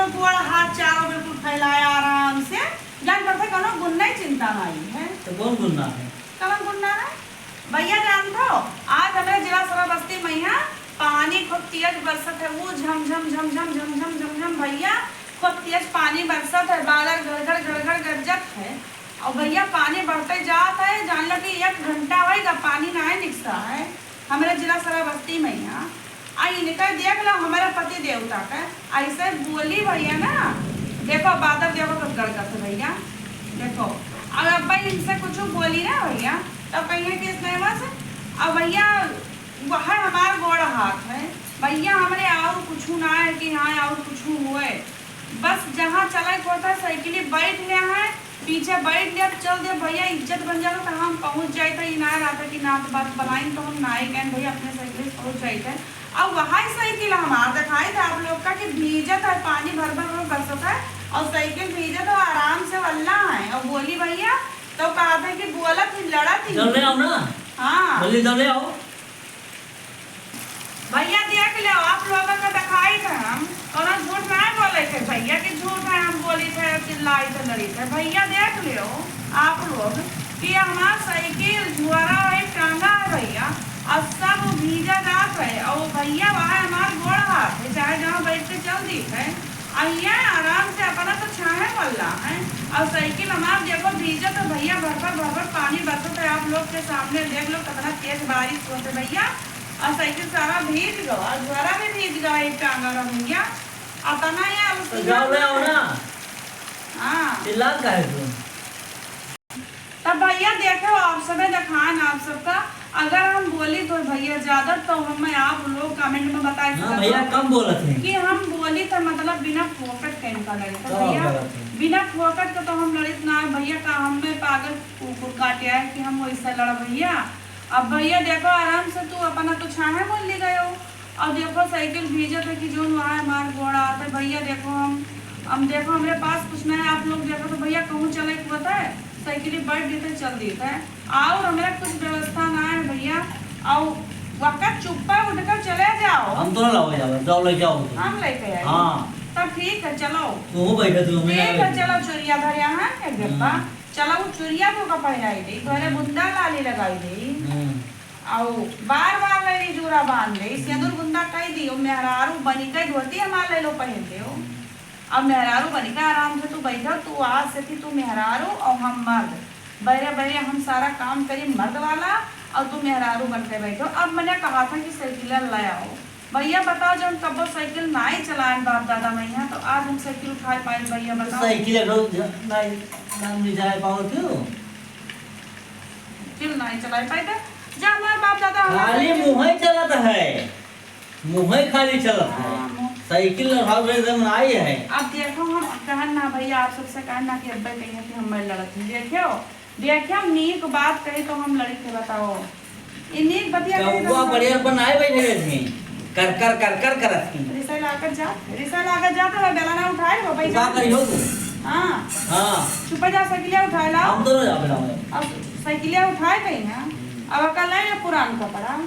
बिल्कुल गोड़ हाथ चारों बिल्कुल फैलाया आराम से। जान पड़ता कोनो गुन्ना ही चिंता नहीं है। तो कौन गुन्ना है? कौन गुन्ना है भैया? जानते हो आज हमारे जिला श्रावस्ती में यहाँ पानी खूब तेज बरसत है। वो झम झम झम झम झम झम झम झम भैया खूब तेज पानी बरसत है। बादल गड़गड़ गड़गड़ गरजत है और भैया पानी बढ़ते जाता है। जान लो कि 1 घंटा होगा पानी नहीं निकलता है हमारे जिला श्रावस्ती में यहाँ। आई निकल देख लो हमारे पति देवता का ऐसे बोली भैया ना। देखो बादल देखो कब गड़गड़ है भैया। देखो अब भाई इनसे कुछ बोली ना भैया तो कहिए कि इसमें बस अब भैया वह हमारा गोड़ हाथ है भैया। हमारे और कुछ ना है कि हाँ और कुछ हुए बस जहाँ चला होता है साइकिल बैठ लिया है पीछे बैठ लिया चल दे भैया। इज्जत बन जाता तो हम पहुँच जाए थे ना रहता कि ना तो बात बनाई तो हम ना ही कहें भैया अपने साइकिल पहुँच जाए थे। अब वहाँ साइकिल हमारा दिखाई था आप लोग का कि भीजत है पानी भर भर बरसत है और साइकिल भीजत तो आराम से वल्ला है। और बोली भैया तो कहा था कि बोला थी लड़ा थी जल्दी आओ ना। हाँ जल्दी जल्दी आओ भैया देख लो आप लोगों का दिखाई था हम और झूठ नहीं बोले थे भैया कि झूठ है हम बोली थे चिल्लाई थे लड़ी थे। भैया देख लो आप लोग कि हमारा साइकिल झुआरा है टांगा है भैया और सब भीजा जात है और भैया वहाँ हमारा गोड़ हाथ है चाहे जहाँ बैठ के चल दी है आइए आराम से अपना तो छाए वाला है। और साइकिल हमारा देखो भीजा तो भैया भर पानी बरसत है। आप लोग के सामने देख लो कितना तेज बारिश होते भैया और साइकिल सारा भीज गया झोरा भी भीज गया एक टांगा का भैया अपना यार तो जाओ ले आओ ना। हाँ चिल्ला का है तुम? तब भैया देखो आप सब दिखान आप सबका अगर हम बोली तो भैया ज्यादा तो हमें आप लोग कमेंट में बताए हाँ भैया कम बोला थे कि हम बोली तो मतलब बिना फोकट के इनका लड़े तो भैया बिना फोकट का तो हम लड़ित ना भैया का हमें पागल कुकुर काटे है कि हम वैसे लड़ा भैया। अब भैया देखो आराम से तू अपना तो छाहे बोल ले गए हो और देखो साइकिल भेजे थे कि जो वहाँ हमारे घोड़ा आता है भैया। देखो हम देखो हमारे पास कुछ नहीं है आप लोग देखो तो भैया कहूँ चले पता है साइकिल बैठ देते चल देता है और हमारा कुछ व्यवस्था ना है भैया। और वक्त चुप्पा उठकर चले जाओ हम तो ना लाओ जाओ ले जाओ हम लेके आए हाँ तब ठीक है चलो तू बैठे तू ठीक है चलो चुरिया घर यहाँ है गप्पा चलो वो चुरिया को का पहनाई दी घरे बुंदा लाली लगाई दी और बार बार ले जूरा बांध दे सिंदूर बुंदा कह दी मेहरारू बनी कई धोती हमार ले लो पहन दे अब मेहरारू बनी का आराम से तू बैठो तू आज से थी तू मेहरारू और हम मर्द बहरे बहरे हम सारा काम करी मर्द वाला और तू मेहरारू बन के बैठो। अब मैंने कहा था कि साइकिल लाओ भैया बताओ जब कब साइकिल ना ही चलाए बाप दादा में यहाँ तो आज हम साइकिल उठा पाए भैया बताओ। साइकिल नहीं जा पाओ क्यों फिर नहीं चला पाए थे जब हमारे बाप दादा खाली मुँह ही चलाता है मुँह ही खाली चलता है साइकिल एकदम आई है। अब देखो हम कहन ना भैया आप सबसे कहना कि अब्बा कहिए कि हम लड़त देखो देखिए हम नीक बात कही तो हम लड़ी थे बताओ ये नीक बतिया तो बढ़िया बनाए बैठे थे कर कर कर कर करत की रिसा लाकर जा तो बेला ना उठाए वो पैसा करियो तू हां हां छुपा जा साइकिल उठाए ला हम दोनों जा बनाओ अब साइकिल उठाए कहीं ना अब कल ले पुरान कपड़ा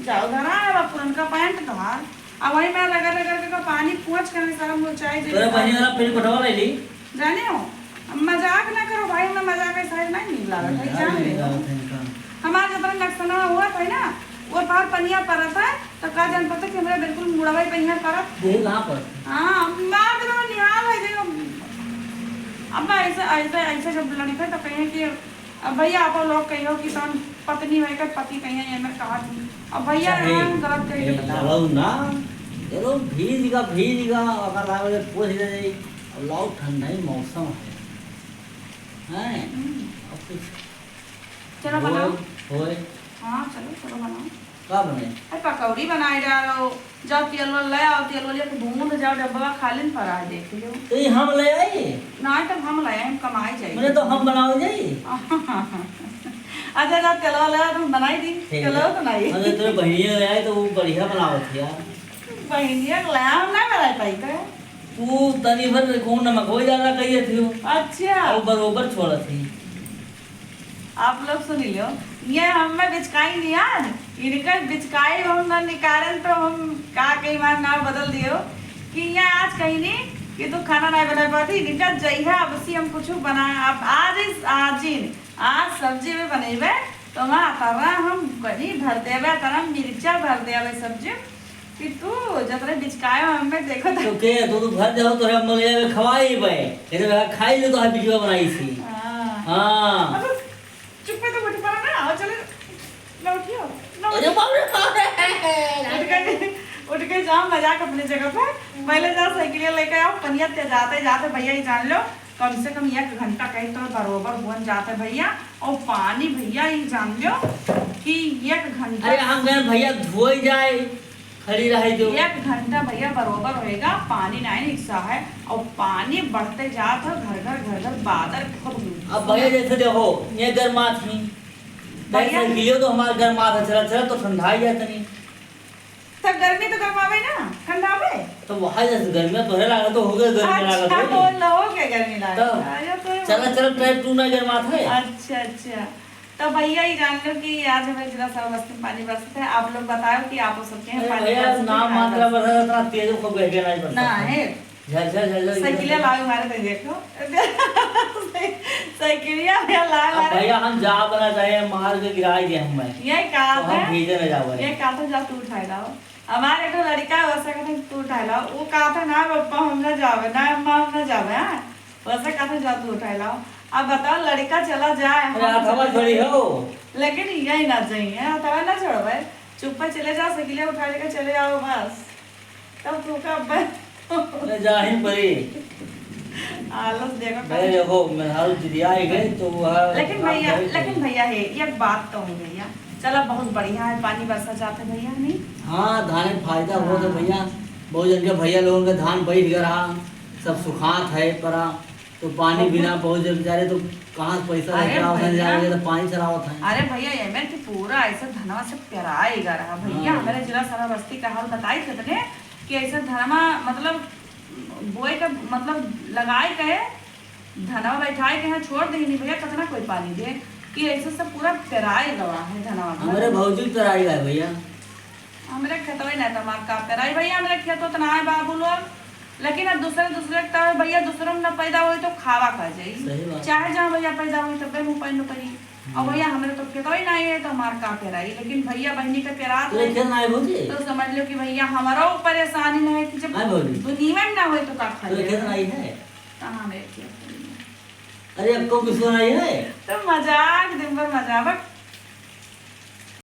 जाओ धरा है पुरान का पैंट धर अब वही मैं लगा के पानी पूछ करने सारा मुझे चाहिए तेरा पानी वाला फिर पटवा ले ली जाने हो मजाक ना करो भाई मैं मजाक के साइड नहीं निकला है जान ले हमारा जब नक्सना हुआ था ना वो पार पनिया परत है तो का जान पता कि हमरा बिल्कुल मुड़ावे पनिया परत ये कहां पर हां मार दे निहाल है देखो अब ऐसे ऐसे ऐसे जब लड़ी थे तो कहीं कि अब भैया आप लोग कहियो कि तन पत्नी है का पति कहीं है मैं कहा थी अब भैया हम गलत कह के चलो ना चलो भीज का अगर लावे पूछ दे अब लाओ ठंडा ही मौसम है अब कुछ चलो बनाओ होए हां चलो बनाओ का बने अरे पकौड़ी बनाए डालो जब तेल ले आओ तेल लेके भून जाओ डब्बा खाली फरा देख लो तो ये हम ले आए ना तब हम लाए हम कमाई जाए मैंने तो हम बनाओ जाई अच्छा जब तेल ले तो बनाई दी तेल तो नहीं अरे तेरे बहनिया ले आए तो वो बढ़िया बनावत थी यार बहनिया ले हम ना बनाई पाई थे तू तनी भर कौन नमक हो ज्यादा कहिए थी अच्छा वो बरोबर छोड़ा थी आप लोग सुन लो ये हमें बिचकाई नहीं यार इनका बिचकाई हम ना निकालन तो हम का कई बार नाम बदल दियो कि ये आज कहीं नहीं कि तू खाना नहीं बना पाती निका जइहा अब सी हम कुछ बना अब आज सब्जी में बनेबे तो वहाँ तरा हम कनी भर देबे तरा मिर्चा भर देबे सब्जी कि तू जतरे बिचकाए हमें देखो तो के तो घर जाओ तो हम ले खवाई बे इधर खाई ले तो है वीडियो बनाई सी हां चुप पे तो बैठ पड़ा ना और चले ना उठियो अरे बाप रे उठ के जाओ मजाक अपनी जगह पे पहले जा साइकिल लेके आओ पनिया ते जाते जाते भैया ही जान लो कम से कम 1 घंटा कहीं तो बरोबर बन जाते भैया और पानी भैया ही जान लो कि 1 घंटा अरे हम गए भैया धोई जाए खड़ी रहे जो 1 घंटा भैया बरोबर होएगा पानी नहीं रिक्शा है और पानी बढ़ते जात है घर बादल खूब अब भैया जैसे देखो ये गर्मा थी भैया लियो तो हमारा गर्मा था चला तो ठंडा ही जाता नहीं तब गर्मी तो गर्मावे ना ठंडावे तो वहां जैसे गर्मी तो है लगा तो हो गया गर्मी लगा अच्छा तो बोल लो क्या गर्मी लगा चला ट्राई टू ना गर्मा था अच्छा तो भैया ही जान लो कि आज हमें जिला सरबस्ती पानी बरसते है आप लोग बताओ कि आप हो सकते हैं पानी भैया नाम मात्रा बरसा इतना तेज को बह गया नहीं ना है झल साइकिलिया लाओ हमारे तो देखो साइकिलिया लाओ हमारे भैया हम जा बना चाहे मार के गिराई दे हम ये कहा तो हम भेजे न जावे ये कहा था जा तू उठाए लाओ हमारे एक लड़का है वैसा कहता तू उठाए लाओ वो कहा था ना पापा हम ना जावे ना अम्मा हम ना जावे हां वैसा कहा था जा तू उठाए लाओ अब बताओ लड़का चला जाए अरे हवा छोड़ी हो लेकिन यही ना चाहिए हवा ना छोड़ो चुप पे चले जाओ साइकिल उठा लेकर चले जाओ बस तब तू का ले जा ही परी आलस देखो भाई देखो मैं हाल जिया ही गए तो वह लेकिन भैया है ये बात तो है भैया चलो बहुत बढ़िया है पानी बरसा जाते भैया नहीं हाँ धान में फायदा बहुत है भैया बहुत जन के भैया लोगों का धान बैठ गया सब सुखात है परा तो पानी बिना बहुत बेचारे तो कहाँ पैसा जाएगा तो पानी चलावत है अरे भैया एमएल की पूरा ऐसा धनवा से प्याराएगा रहा भैया हमारे जिला सरबस्ती का हाल बताई कितने कि ऐसा धनमा मतलब बोए का मतलब लगाए के धनवा बैठाए के छोड़ दे नहीं भैया कितना कोई पानी दे कि ऐसे सब पूरा पेराई गवा है धनवा हमारे भौजी पेराई गए भैया हमारे खेतवा नहीं था मार का पेराई भैया हमारे खेत उतना है बाबू लोग लेकिन अब दूसरे का भैया दूसरों में न पैदा हुई तो खावा खा जाए चाहे जहाँ भैया पैदा हुई तो मुँह पैन पड़ी और भैया हमारे तो खेतवा ही नहीं है तो हमार का पेराई लेकिन भैया बहनी का पेरा तो समझ लो कि भैया हमारा परेशानी नहीं है कि जब दुनिया में ना हो तो का खा कहाँ मेरे अरे अब को किसको नहीं है तो मजाक दिन भर मजाक